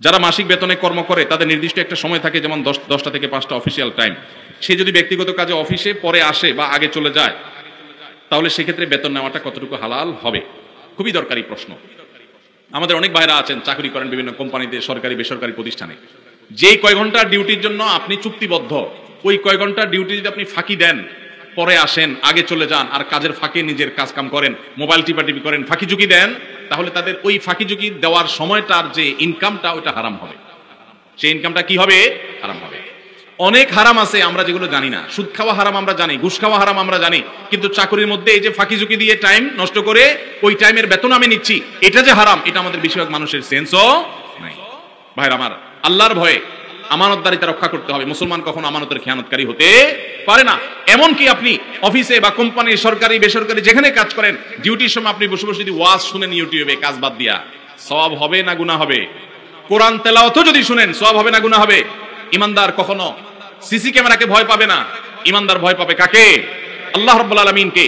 যারা মাসিক বেতনে কর্ম করে তাদের নির্দিষ্ট একটা সময় থাকে, যেমন 10টা থেকে 5টা অফিসিয়াল টাইম। সে যদি ব্যক্তিগত কাজে অফিসে পরে আসে বা আগে চলে যায়, তাহলে সেক্ষেত্রে বেতন নেওয়াটা কতটুকু হালাল হবে? খুবই দরকারি প্রশ্ন। আমাদের অনেক ভাইরা আছেন, চাকরি করেন বিভিন্ন কোম্পানিতে, সরকারি বেসরকারি প্রতিষ্ঠানে। যেই কয় ঘন্টার ডিউটির জন্য আপনি চুক্তিবদ্ধ, ওই কয় ঘন্টার ডিউটি যদি আপনি ফাঁকি দেন, পরে আসেন, আগে চলে যান, আর কাজের ফাঁকে নিজের কাজ কাম করেন, মোবাইল টিপাটিপি করেন, ফাঁকি ঝুঁকি দেন, তাহলে তাদের ওই ফাঁকি ঝুঁকি দেওয়ার সময়টার যে ইনকামটা, ওটা হারাম হবে। সেই ইনকামটা কি হবে? হারাম হবে। অনেক হারাম আছে আমরা যেগুলো জানি না। সুদ খাওয়া হারাম আমরা জানি, ঘুষ খাওয়া হারাম আমরা জানি, কিন্তু চাকরির মধ্যে এই যে ফাঁকি ঝুঁকি দিয়ে টাইম নষ্ট করে ওই টাইমের বেতন আমি নিচ্ছি, এটা যে হারাম, এটা আমাদের বেশিরভাগ মানুষের সেন্সও নাই। ভাইরা আমার, আল্লাহর ভয়ে আমানতদারিতা রক্ষা করতে হবে। মুসলমান কখনো আমানতের খেয়ানতকারী হতে পারে না। এমনকি আপনি অফিসে বা কোম্পানি, সরকারি বেসরকারি যেখানে কাজ করেন, ডিউটির সময় আপনি বসে বসে যদি ওয়াজ শুনেন ইউটিউবে কাজ বাদ দিয়া, সওয়াব হবে না গুনাহ হবে? কোরআন তেলাওয়াতও যদি শুনেন, সওয়াব হবে না গুনাহ হবে? ইমানদার কখনো সিসি ক্যামেরাকে ভয় পাবে না, ইমানদার ভয় পাবে কাকে? আল্লাহ রাব্বুল আলামিনকে।